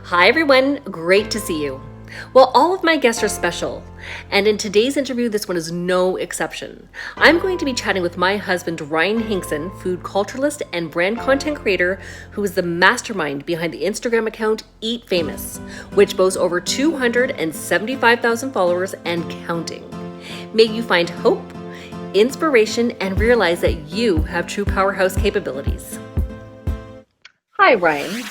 Hi everyone, great to see you. Well, all of my guests are special, and in today's interview, this one is no exception. I'm going to be chatting with my husband, Ryan Hinkson, food culturalist and brand content creator, who is the mastermind behind the Instagram account EatFamous, which boasts over 275,000 followers and counting. May you find hope, inspiration, and realize that you have true powerhouse capabilities. Hi, Ryan.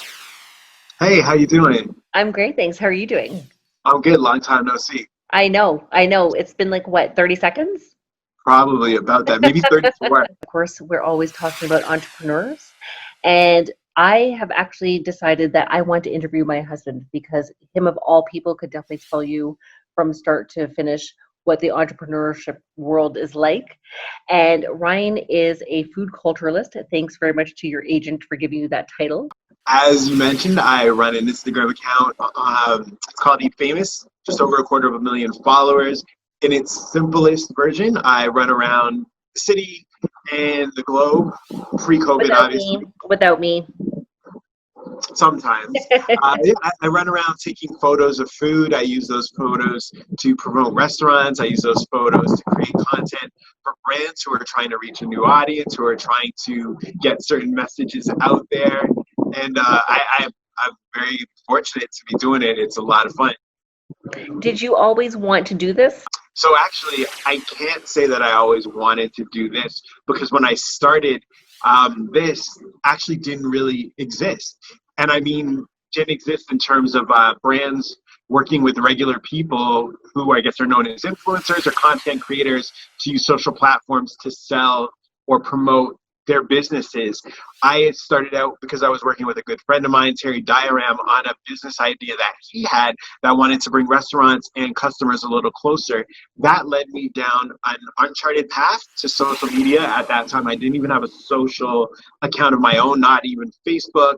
Hey, how you doing? I'm great, thanks. How are you doing? I'm good. Long time no see. I know. It's been like what, 30 seconds? Probably about that. Maybe 34. Of course, we're always talking about entrepreneurs. And I have actually decided that I want to interview my husband because him of all people could definitely tell you from start to finish what the entrepreneurship world is like. And Ryan is a food culturalist. Thanks very much to your agent for giving you that title. As you mentioned, I run an Instagram account. It's called EatFamous, just over 250,000 followers. In its simplest version, I run around the city and the globe, pre-COVID, Without me, obviously, without me. sometimes. I run around taking photos of food. I use those photos to promote restaurants. I use those photos to create content for brands who are trying to reach a new audience, who are trying to get certain messages out there. And I'm very fortunate to be doing it. It's a lot of fun. Did you always want to do this? So actually, I can't say that I always wanted to do this because when I started, this actually didn't really exist. And I mean, didn't exist in terms of brands working with regular people who I guess are known as influencers or content creators to use social platforms to sell or promote their businesses. I had started out because I was working with a good friend of mine, Terry Diaram, on a business idea that he had that wanted to bring restaurants and customers a little closer. That led me down an uncharted path to social media. At that time, I didn't even have a social account of my own, not even Facebook,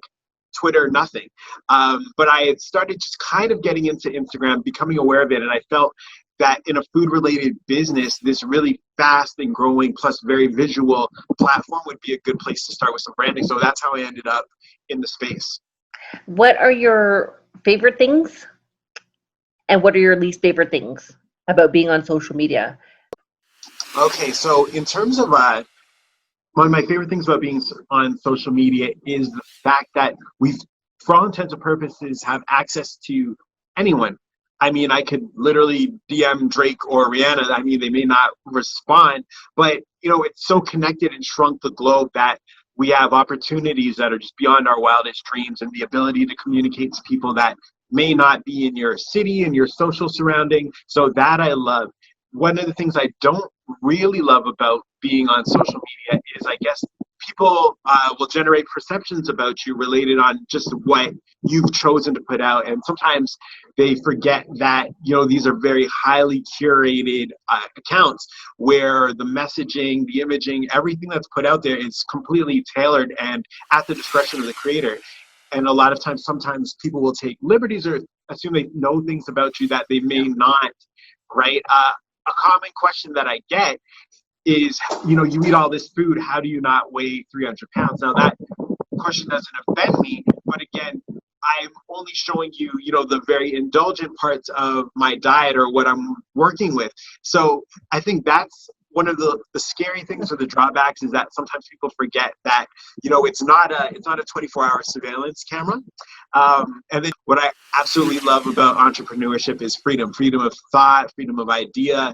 Twitter, nothing. But I had started just kind of getting into Instagram, becoming aware of it, and I felt that in a food related business, this really fast and growing plus very visual platform would be a good place to start with some branding. So that's how I ended up in the space. What are your favorite things and what are your least favorite things about being on social media? Okay, so in terms of one of my favorite things about being on social media is the fact that we've, for all intents and purposes, have access to anyone. I mean, I could literally DM Drake or Rihanna. I mean, they may not respond, but it's so connected and shrunk the globe that we have opportunities that are just beyond our wildest dreams, and the ability to communicate to people that may not be in your city and your social surrounding. So that I love. One of the things I don't really love about being on social media is, I guess, people will generate perceptions about you related on just what you've chosen to put out. And sometimes they forget that, these are very highly curated accounts where the messaging, the imaging, everything that's put out there is completely tailored and at the discretion of the creator. And a lot of times, sometimes people will take liberties or assume they know things about you that they may not, right? A common question that I get is, you eat all this food, how do you not weigh 300 pounds? Now, that question doesn't offend me, but again, I'm only showing you, the very indulgent parts of my diet or what I'm working with. So I think that's one of the scary things or the drawbacks is that sometimes people forget that, it's not a 24-hour surveillance camera. And then what I absolutely love about entrepreneurship is freedom of thought, freedom of idea.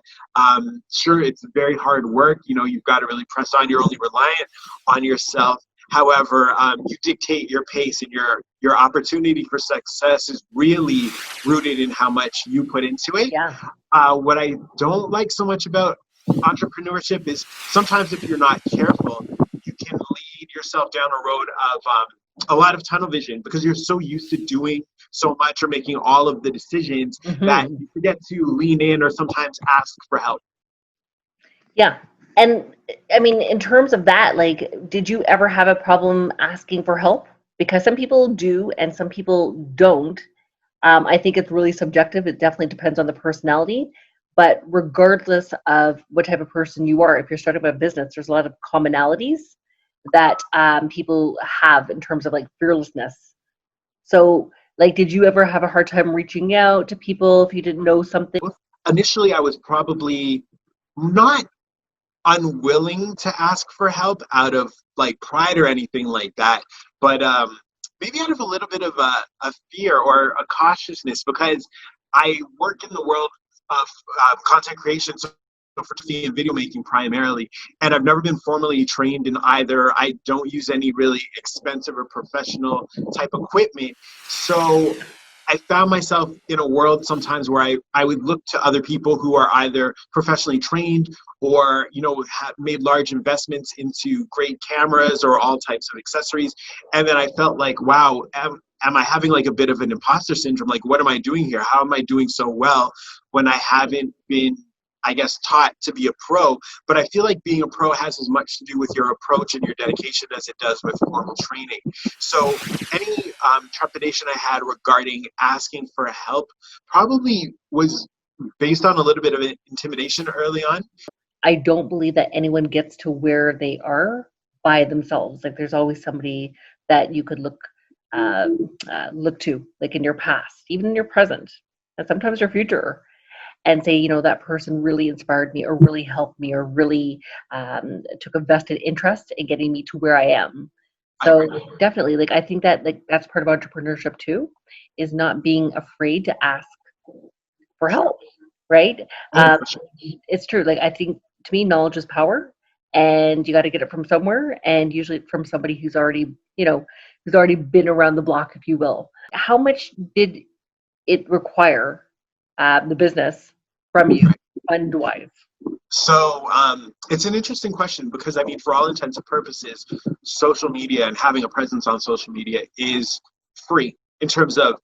Sure, it's very hard work. You've got to really press on. You're only reliant on yourself. However, you dictate your pace, and your opportunity for success is really rooted in how much you put into it. Yeah. What I don't like so much about entrepreneurship is sometimes if you're not careful, you can lead yourself down a road of a lot of tunnel vision because you're so used to doing so much or making all of the decisions that you forget to lean in or sometimes ask for help. Yeah. And I mean, in terms of that, like, did you ever have a problem asking for help? Because some people do and some people don't. I think it's really subjective. It definitely depends on the personality. But regardless of what type of person you are, if you're starting a business, there's a lot of commonalities that people have in terms of like fearlessness. So Like, did you ever have a hard time reaching out to people if you didn't know something? Initially, I was probably not unwilling to ask for help out of like pride or anything like that, but maybe out of a little bit of a fear or a cautiousness because I work in the world of content creation, so photography and video making primarily, and I've never been formally trained in either. I don't use any really expensive or professional type equipment, so I found myself in a world sometimes where I would look to other people who are either professionally trained or have made large investments into great cameras or all types of accessories, and then I felt like, wow, am I having like a bit of an imposter syndrome? Like, what am I doing here? How am I doing so well when I haven't been, I guess, taught to be a pro? But I feel like being a pro has as much to do with your approach and your dedication as it does with formal training. So any trepidation I had regarding asking for help probably was based on a little bit of intimidation early on. I don't believe that anyone gets to where they are by themselves. Like, there's always somebody that you could look to, like in your past, even in your present, and sometimes your future, and say, that person really inspired me, or really helped me, or really took a vested interest in getting me to where I am. So definitely, like, I think that, like, that's part of entrepreneurship too, is not being afraid to ask for help, right? Oh, Um, for sure. it's true. Like, I think, to me, knowledge is power, and you got to get it from somewhere, and usually from somebody who's already been around the block, if you will. How much did it require, the business, from you, fund wise? So it's an interesting question because I mean, for all intents and purposes, social media and having a presence on social media is free in terms of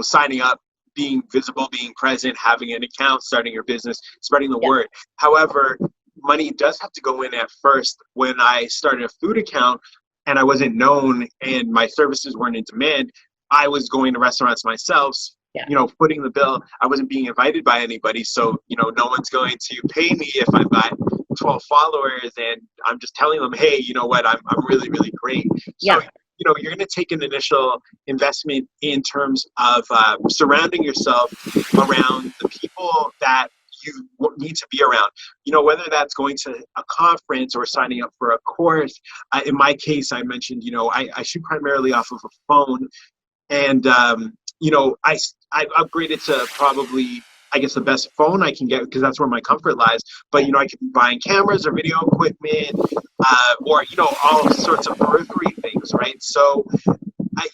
signing up, being visible, being present, having an account, starting your business, spreading the Yeah, word. However, money does have to go in at first. When I started a food account and I wasn't known and my services weren't in demand, I was going to restaurants myself, yeah, footing the bill. I wasn't being invited by anybody. So, no one's going to pay me if I've got 12 followers and I'm just telling them, hey, you know what, I'm really, really great. So, yeah. you're going to take an initial investment in terms of surrounding yourself around the people that you need to be around, whether that's going to a conference or signing up for a course. In my case, I mentioned, I shoot primarily off of a phone, and I've upgraded to probably, I guess, the best phone I can get because that's where my comfort lies. But I could be buying cameras or video equipment, or all sorts of periphery things, right? So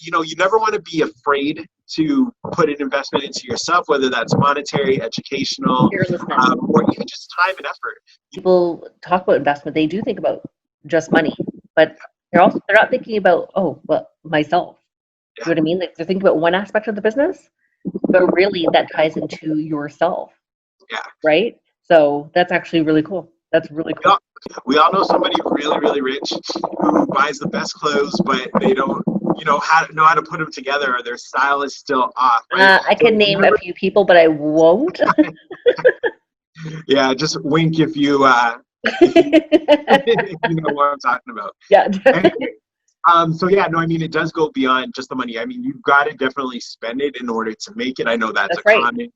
you never want to be afraid to put an investment into yourself, whether that's monetary, educational, Fearlessness. or even just time and effort. People talk about investment, they do think about just money, but they're not thinking about, oh, well, myself. You know what I mean? Like, they're thinking about one aspect of the business, but really that ties into yourself, Yeah. right? So that's actually really cool. That's really We cool. all, we all know somebody really, really rich who buys the best clothes, but they don't, know how to put them together, or their style is still off, right? I So can name a few people, but I won't. yeah, just wink if you know what I'm talking about. Yeah. Anyway, so yeah, no, I mean, it does go beyond just the money. I mean, you've got to definitely spend it in order to make it. I know that's That's a right. common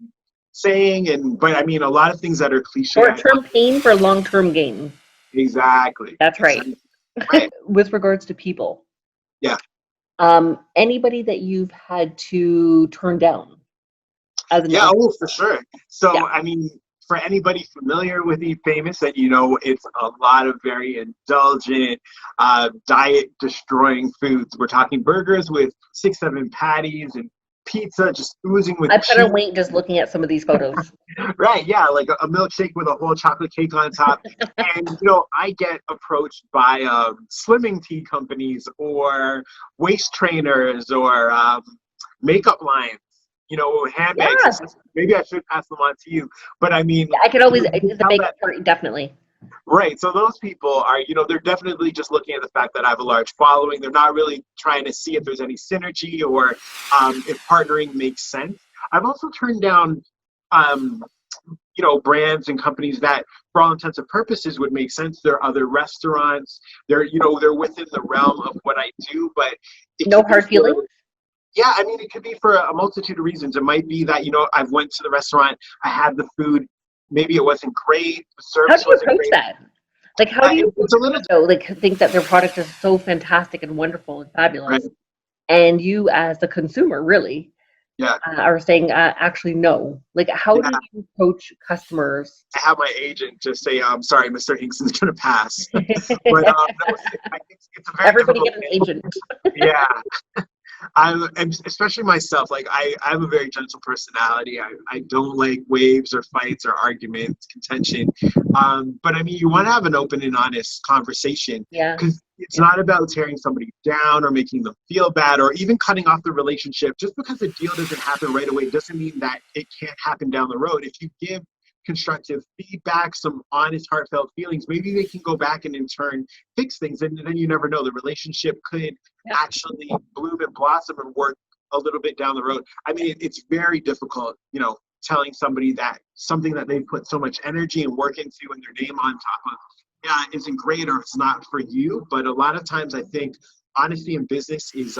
saying, but I mean, a lot of things that are cliche. Short-term pain for long-term gain. Exactly, That's right. exactly. Right. With regards to people, Yeah. anybody that you've had to turn down as an Yeah, entrepreneur? oh, for sure. Yeah. So, I mean, for anybody familiar with EatFamous, that it's a lot of very indulgent, diet-destroying foods. We're talking burgers with 6, 7 patties and pizza just oozing with I've got to cheese. wait just looking at some of these photos. Right, yeah, like a milkshake with a whole chocolate cake on top. And, I get approached by slimming tea companies or waist trainers or makeup lines, handbags. Yeah, Maybe I should pass them on to you. But I mean, I could always, you can the tell makeup that, part, definitely. right. So those people are, they're definitely just looking at the fact that I have a large following. They're not really trying to see if there's any synergy or if partnering makes sense. I've also turned down um, brands and companies that for all intents and purposes would make sense. There are other restaurants. They're within the realm of what I do, but it No can be hard feelings? Yeah, I mean, it could be for a multitude of reasons. It might be that, I've went to the restaurant, I had the food, maybe it wasn't great, the How do service you wasn't approach great. that? Like, how do you approach It's a little someone though, like think that their product is so fantastic and wonderful and right. fabulous, and you as the consumer really Yeah, are saying actually no. Like, how yeah. do you approach customers? I have my agent just say, "I'm sorry, Mr. Hingson's going to pass." But no, I think it's a very Everybody difficult get an thing. agent. Yeah, and especially myself, like I have a very gentle personality. I don't like waves or fights or arguments, contention. But I mean, you want to have an open and honest conversation Yeah. because it's Yeah. not about tearing somebody down or making them feel bad or even cutting off the relationship. Just because a deal doesn't happen right away doesn't mean that it can't happen down the road. If you give constructive feedback, some honest, heartfelt feelings, maybe they can go back and in turn fix things. And then you never know. The relationship could Yeah. actually bloom and blossom and work a little bit down the road. I mean, it's very difficult, telling somebody that something that they've put so much energy and work into and their name on top of, yeah, isn't great or it's not for you. But a lot of times, I think honesty in business is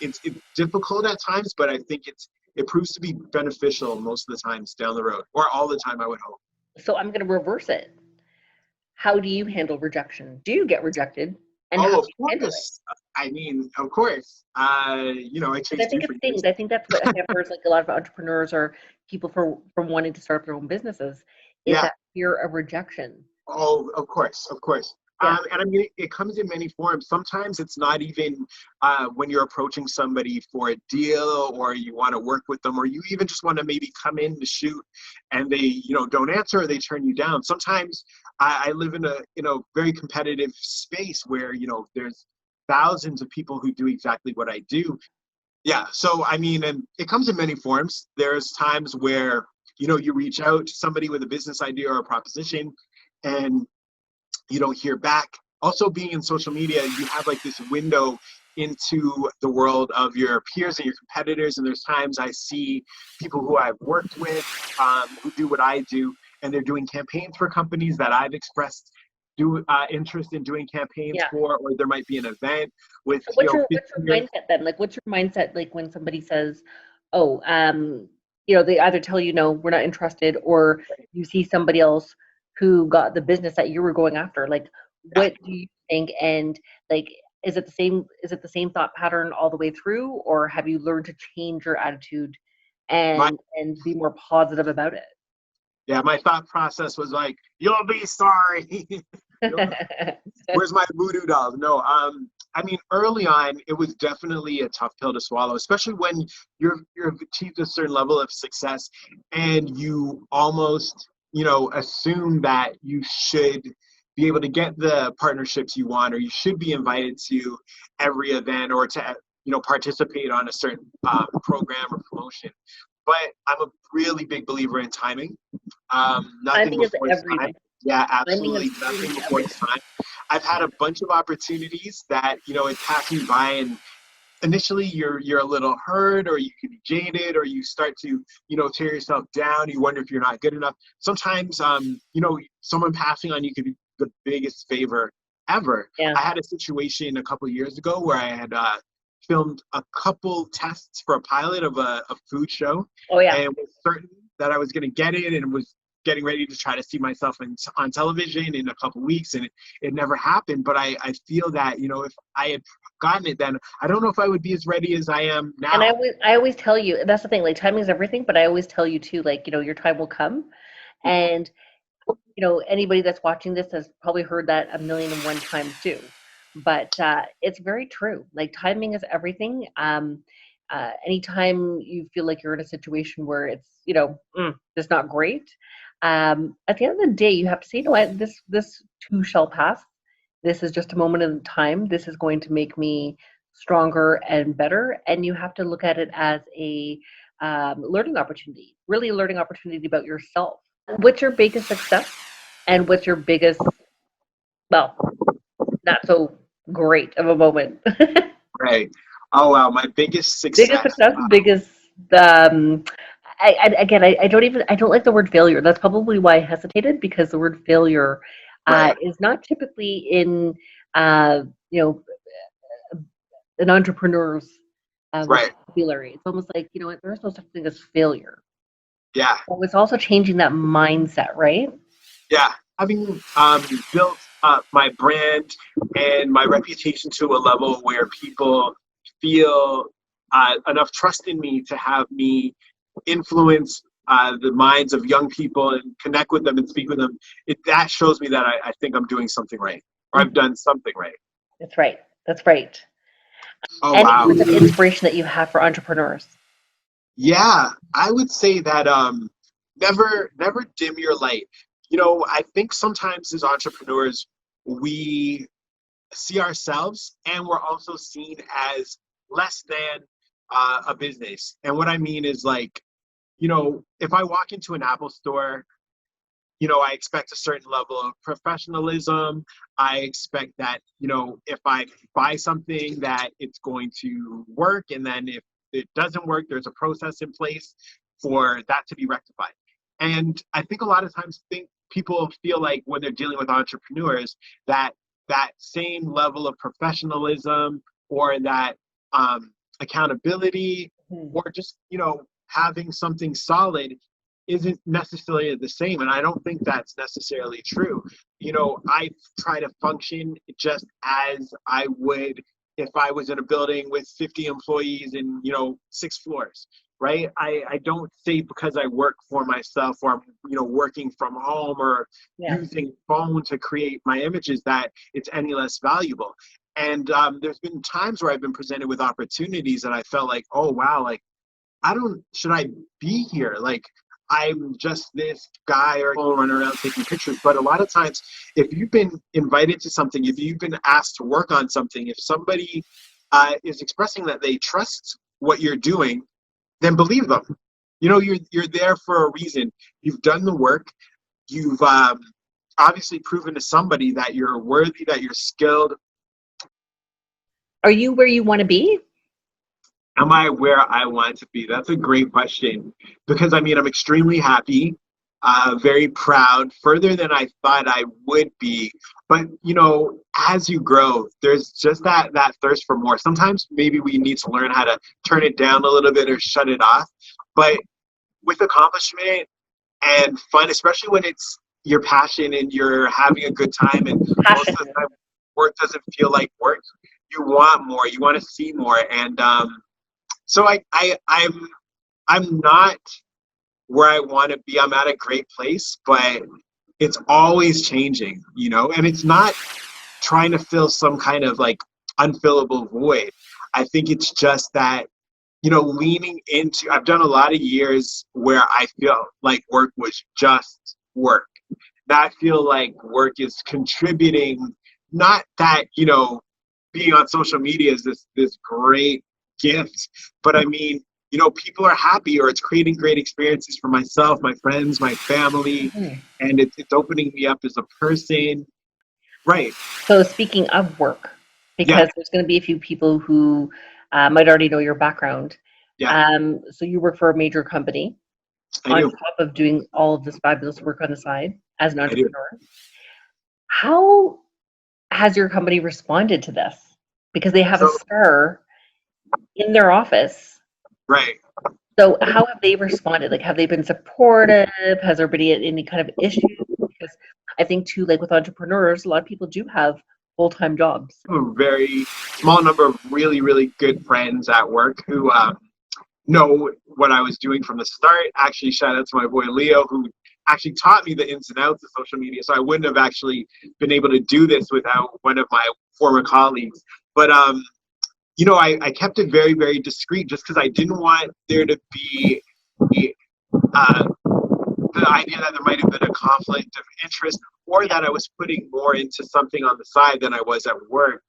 it's difficult at times, but I think it proves to be beneficial most of the times down the road, or all the time, I would hope. So I'm going to reverse it. How do you handle rejection? Do you get rejected? And how Oh, do of you handle it? course. I mean, of course. I Because I chased you think for it years. stings. I think that's what hampers like a lot of entrepreneurs or people from wanting to start their own businesses is Yeah. that fear of rejection. Oh, of course, of course. Yeah. And I mean, it comes in many forms. Sometimes it's not even when you're approaching somebody for a deal or you want to work with them or you even just want to maybe come in to shoot and they, don't answer or they turn you down. Sometimes I live in a very competitive space where, there's thousands of people who do exactly what I do. Yeah. So, I mean, and it comes in many forms. There's times where, you reach out to somebody with a business idea or a proposition and you don't hear back. Also, being in social media, you have like this window into the world of your peers and your competitors. And there's times I see people who I've worked with who do what I do, and they're doing campaigns for companies that I've expressed do interest in doing campaigns Yeah. for, or there might be an event with So what's your 15 years. mindset then? Like, what's your mindset like when somebody says, "Oh, they either tell you no, we're not interested," or you see somebody else who got the business that you were going after. Like, Yeah, what do you think? And like, is it the same? Is it the same thought pattern all the way through, or have you learned to change your attitude my and be more positive about yeah, my thought process was like, "You'll be sorry." it? Where's my voodoo dolls? No, I mean, early on, it was definitely a tough pill to swallow, especially when you've achieved a certain level of success and you almost, assume that you should be able to get the partnerships you want, or you should be invited to every event or to, participate on a certain program or promotion. But I'm a really big believer in timing. Nothing Timing is before it's time. everything. Yeah, Timing is absolutely truly nothing before it's everything. time. I've had a bunch of opportunities that it passed me by, and initially you're a little hurt, or you can be jaded, or you start to tear yourself down. You wonder if you're not good enough. Sometimes someone passing on you could be the biggest favor ever. Yeah. I had a situation a couple of years ago where I had filmed a couple tests for a pilot of a food show, Oh yeah. and was certain that I was going to get it, and was getting ready to try to see myself on television in a couple weeks, and it never happened. But I feel that if I had gotten it then, I don't know if I would be as ready as I am And I now. always I always tell you, that's the thing, like timing is everything, but I always tell you too, like, your time will come. And, anybody that's watching this has probably heard that a million and one times too. But it's very true. Like timing is everything. Anytime you feel like you're in a situation where it's, just not great, at the end of the day, you have to say, you know what, this too shall pass. This is just a moment in time. This is going to make me stronger and better. And you have to look at it as a learning opportunity, really a learning opportunity about yourself. What's your biggest success? And what's your biggest, well, not so great of a moment? Right. Oh wow, my biggest Biggest success. success, biggest, um, again, I don't like the word failure. That's probably why I hesitated because the word failure Right. is not typically in, uh, you know, an entrepreneur's with Right. vocabulary. It's almost like, you know what, there's no such thing as failure. Yeah. So it's also changing that mindset, right? Yeah. Having built up my brand and my reputation to a level where people feel enough trust in me to have me influence the minds of young people and connect with them and speak with them, that shows me that I think I'm doing something right, or I've done something right. That's right. That's right. Oh, Any wow. words of inspiration that you have for entrepreneurs? Yeah, I would say that never dim your light. I think sometimes as entrepreneurs, we see ourselves and we're also seen as less than a business. And what I mean is like, if I walk into an Apple store, I expect a certain level of professionalism. I expect that, if I buy something that it's going to work. And then if it doesn't work, there's a process in place for that to be rectified. And I think a lot of times people feel like when they're dealing with entrepreneurs that that same level of professionalism or that accountability Hmm. or just, having something solid isn't necessarily the same. And I don't think that's necessarily true. I try to function just as I would if I was in a building with 50 employees and, 6 floors, right? I don't say because I work for myself or I'm, working from home or Yeah. using phone to create my images that it's any less valuable. And there's been times where I've been presented with opportunities that I felt like, oh, wow, like, should I be here? Like, I'm just this guy or running around taking pictures. But a lot of times, if you've been invited to something, if you've been asked to work on something, if somebody is expressing that they trust what you're doing, then believe them. You're there for a reason. You've done the work. You've obviously proven to somebody that you're worthy, that you're skilled. Are you where you want to be? Am I where I want to be? That's a great question because I mean, I'm extremely happy, very proud, further than I thought I would be. But as you grow, there's just that thirst for more. Sometimes maybe we need to learn how to turn it down a little bit or shut it off. But with accomplishment and fun, especially when it's your passion and you're having a good time, and most Passion. of the time work doesn't feel like work. You want more. You want to see more, and so I'm not where I want to be. I'm at a great place, but it's always changing, and it's not trying to fill some kind of like unfillable void. I think it's just that, leaning into, I've done a lot of years where I feel like work was just work. Now I feel like work is contributing, not that, being on social media is this great gift, but I mean, people are happy or it's creating great experiences for myself, my friends, my family, Mhm. and it's opening me up as a person. Right. So speaking of work, Yeah, because there's going to be a few people who might already know your background. yeah, So you work for a major company I on do. top of doing all of this fabulous work on the side as an I do. entrepreneur. How has your company responded to this? Because they have a So, star in their office. right. So how have they responded? Like, have they been supportive? Has there been any kind of issues? Because I think too, like with entrepreneurs, a lot of people do have full-time jobs. I have a very small number of really, really good friends at work who know what I was doing from the start. Actually, shout out to my boy Leo, who actually taught me the ins and outs of social media. So I wouldn't have actually been able to do this without one of my former colleagues. But I kept it very, very discreet just because I didn't want there to be uh, the idea that there might have been a conflict of interest or that I was putting more into something on the side than I was at work.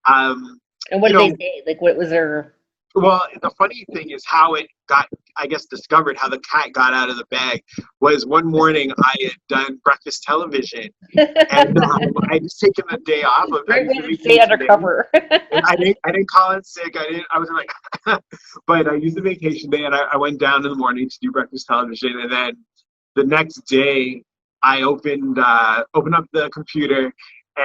Um, And what you did they know, say? Like, what was their? well, the funny thing is how it got, I guess, discovered how the cat got out of the bag was one morning I had done breakfast television and I just taken the day off. I Great used way the to stay vacation day. undercover. And I didn't call in sick. I was like, but I used the vacation day and I went down in the morning to do breakfast television. And then the next day I opened up the computer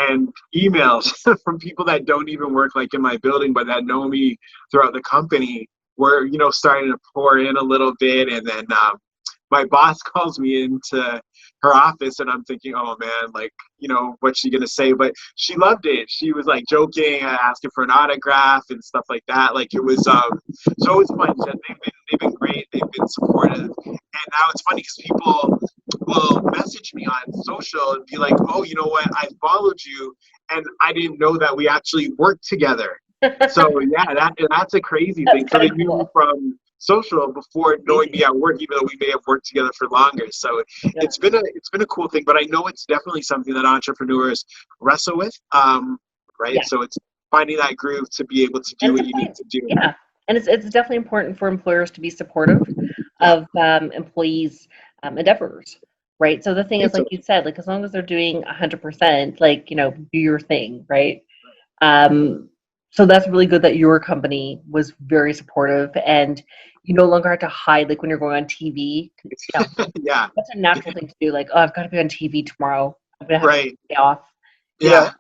and emails from people that don't even work like in my building, but that know me throughout the company were, starting to pour in a little bit. And then my boss calls me into her office, and I'm thinking, oh man, like, what's she gonna say? But she loved it. She was like joking, asking for an autograph and stuff like that. Like it was so it was fun. They've been great. They've been supportive. And now it's funny because people will message me on social and be like, oh, you know what, I followed you and I didn't know that we actually worked together. So yeah, that's a crazy That's thing. So they kind of knew me cool. from social before knowing me at work, even though we may have worked together for longer. So Yeah. it's been a cool thing, but I know it's definitely something that entrepreneurs wrestle with. Right. Yeah. So it's finding that groove to be able to do And what it's you need to do. yeah. And it's definitely important for employers to be supportive Yeah. of employees' endeavors, right? So the thing I is, think like so. you said, like as long as they're doing 100%, like, do your thing, right? Um, so that's really good that your company was very supportive and you no longer have to hide like when you're going on TV. Yeah. That's a natural thing to do. Like, oh, I've got to be on TV tomorrow. I'm gonna have to Right. stay off. You Yeah. know,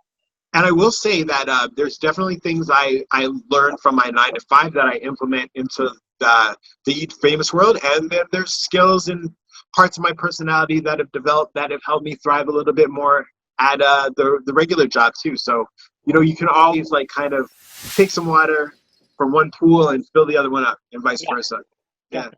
And I will say that there's definitely things I learned from my 9 to 5 that I implement into the Eat Famous world. And then there's skills and parts of my personality that have developed that have helped me thrive a little bit more at the regular job too. So, you can always like kind of take some water from one pool and fill the other one up and vice yeah, versa. yeah. Yeah.